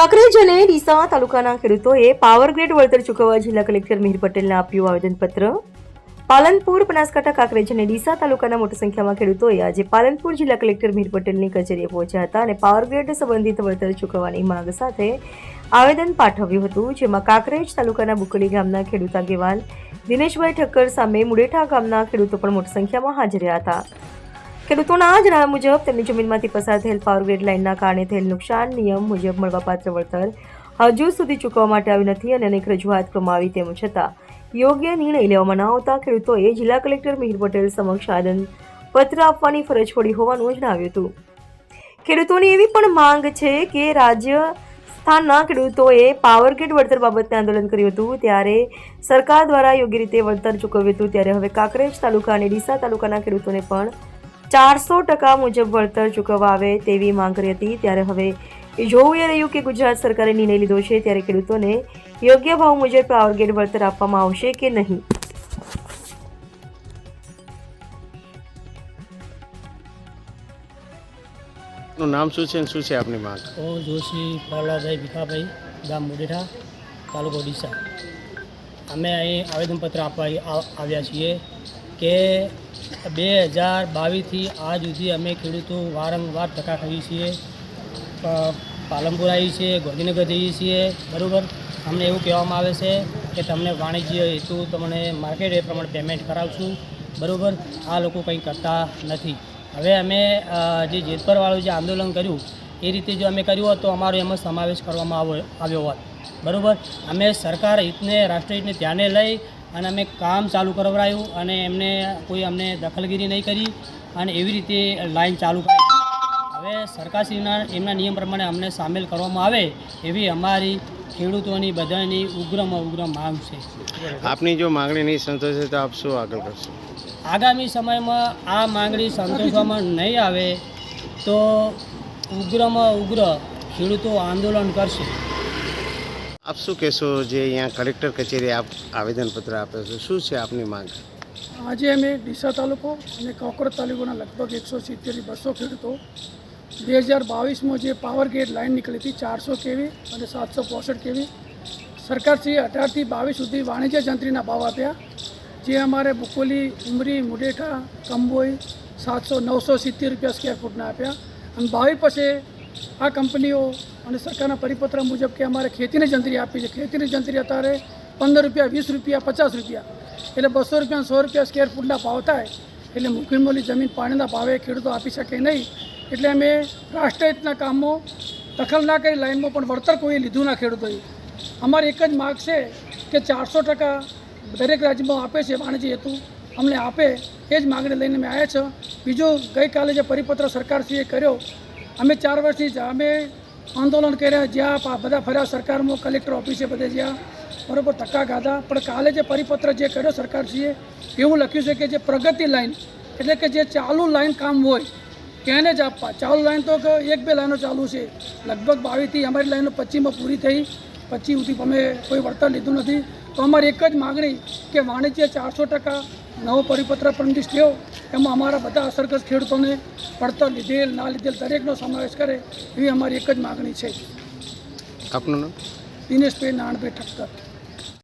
કાંકરેજ અને ડીસા તાલુકાના ખેડૂતોએ પાવર ગ્રેડ વળતર ચૂકવવા જિલ્લા કલેક્ટર મિહિર પટેલને આપ્યું આવેદનપત્ર। પાલનપુર, બનાસકાંઠા, કાંકરેજ અને ડીસા તાલુકાના મોટી સંખ્યામાં ખેડૂતોએ આજે પાલનપુર જિલ્લા કલેક્ટર મિહિર પટેલની કચેરીએ પહોંચ્યા હતા અને પાવર ગ્રેડ સંબંધિત વળતર ચૂકવવાની માંગ સાથે આવેદન પાઠવ્યું હતું, જેમાં કાંકરેજ તાલુકાના બુકલી ગામના ખેડૂત આગેવાન દિનેશભાઈ ઠક્કર સામે મુડેઠા ગામના ખેડૂતો પણ મોટી સંખ્યામાં હાજર રહ્યા હતા। ખેડૂતોના જણાવ્યા મુજબ તેમની જમીનમાંથી પસાર થયેલ પાવર ગ્રેડ લાઇનના કારણે થયેલ નુકસાન નિયમ મુજબ મળવાપાત્ર વળતર હજુ સુધી ચૂકવવા માટે આવ્યું નથી અને અનેક રજૂઆત કરવામાં આવી, તેમ છતાં યોગ્ય નિર્ણય લેવામાં ન આવતા ખેડૂતોએ જિલ્લા કલેક્ટર મિહિર પટેલ સમક્ષ આવેદનપત્ર આપવાની ફરજ પડી હોવાનું જણાવ્યું હતું। ખેડૂતોની એવી પણ માંગ છે કે રાજસ્થાનના ખેડૂતોએ પાવર ગ્રેડ વળતર બાબતે આંદોલન કર્યું હતું, ત્યારે સરકાર દ્વારા યોગ્ય રીતે વળતર ચૂકવ્યું હતું, ત્યારે હવે કાંકરેજ તાલુકા અને ડીસા તાલુકાના ખેડૂતોને પણ 400% મુજબ વળતર ચૂકવવા આવે તેવી માંગ કરી હતી। ત્યારે હવે જોવું એ રહ્યું કે ગુજરાત સરકારે નિર્ણય લીધો છે, ત્યારે ખેડૂતોને યોગ્ય ભાવ મુજબ પાવર ગ્રેડ વળતર આપવામાં આવશે કે નહીં। નામ શું છે અને શું છે આપની માંગ? જોશી પ્રહલાદભાઈ ભીખાભાઈ, ગામ મુડેઠા, તાલુકો ડીસા। અમે અહીં આવેદનપત્ર આપવા આવ્યા છીએ કે 2022થી આજ સુધી અમે ખેડૂતો વારંવાર ધક્કા ખાઈએ છીએ, પાલનપુર આવીએ છીએ, ગાંધીનગર જઈએ છીએ, બરાબર। અમને એવું કહેવામાં આવે છે કે તમને વાણિજ્ય હેતુ તમને માર્કેટ એ પ્રમાણે પેમેન્ટ કરાવશું, બરાબર। આ લોકો કંઈ કરતા નથી। હવે અમે જે જેતપરવાળું જે આંદોલન કર્યું એ રીતે જો અમે કર્યું હોત તો અમારો એમાં સમાવેશ કરવામાં આવ્યો હોત, બરાબર। અમે સરકાર હિતને, રાષ્ટ્રહિતને ધ્યાને લઈ અને અમે કામ ચાલુ કરાવ્યું અને એમને કોઈ અમને દખલગીરી નહીં કરી અને એવી રીતે લાઈન ચાલુ કરી। હવે સરકારશ્રીના એમના નિયમ પ્રમાણે અમને સામેલ કરવામાં આવે એવી અમારી ખેડૂતોની બધાની ઉગ્રમાં ઉગ્ર માંગ છે। આપની જો માંગણી નહીં સંતોષે તો આપ શું આગળ કરશો? આગામી સમયમાં આ માંગણી સંતોષવામાં નહીં આવે તો ઉગ્રમાં ઉગ્ર ખેડૂતો આંદોલન કરશે। આપ શું કહેશો જે અહીંયા કલેક્ટર કચેરી આપ આવેદનપત્ર આપે છે, શું છે આપની માંગ? આજે અમે ડીસા તાલુકો અને કાંકરેજ તાલુકાના લગભગ 170થી 200 ખેડૂતો 2022માં જે પાવર ગ્રેડ લાઇન નીકળી હતી 400 kV અને 765 kV, સરકારશ્રીએ 18થી 22 સુધી વાણિજ્ય જંત્રીના ભાવ આપ્યા, જે અમારે બુકોલી, ઉમરી, મુડેઠા, કંબોઈ 700-970 રૂપિયા સ્ક્વેર ફૂટના આપ્યા અને 22 પછી આ કંપનીઓ અને સરકારના પરિપત્ર મુજબ કે અમારે ખેતીની જંત્રી આપી છે। ખેતીની જંત્રી અત્યારે 15 રૂપિયા, 20 રૂપિયા, 50 રૂપિયા, એટલે 200 રૂપિયા, 100 રૂપિયા સ્ક્વેર ફૂટના ભાવ થાય, એટલે મૂકી જમીન પાણીના ભાવે ખેડૂતો આપી શકે નહીં। એટલે અમે રાષ્ટ્રહિતના કામમાં દખલ ના કરી લાઇનમાં પણ વળતર કોઈ લીધું ના ખેડૂતોએ। અમારી એક જ માગ છે કે 400% દરેક રાજ્યમાં આપે છે વાણિજ્ય હેતુ, અમને આપે એ જ માગણી લઈને અમે આવ્યા છે। બીજું ગઈકાલે જે પરિપત્ર સરકારશ્રીએ કર્યો, અમે 4 વર્ષથી અમે આંદોલન કર્યા, જ્યાં બધા ફર્યા સરકારમાં, કલેક્ટર ઓફિસે બધે જ્યાં, બરાબર, ધક્કા ખાધા, પણ કાલે જે પરિપત્ર જે કર્યો સરકારશ્રીએ એવું લખ્યું છે કે જે પ્રગતિ લાઇન એટલે કે જે ચાલુ લાઇન કામ હોય તેને જ આપવા। ચાલુ લાઇન તો 1-2 લાઈનો ચાલુ છે, લગભગ 22થી અમારી લાઈનો 25માં પૂરી થઈ, 25 સુધી અમે કોઈ વળતર લીધું નથી। તો અમારી એક જ માગણી કે વાણિજ્ય 400% નવો પરિપત્ર પ્રતિષ્ઠ થયો એમાં અમારા બધા અસરગ્રસ્ત ખેડૂતોને વળતર લીધેલ ના લીધેલ દરેકનો સમાવેશ કરે એવી અમારી એક જ માગણી છે। આપનું નામ? દિનેશભાઈ નાણભાઈ ઠક્કર।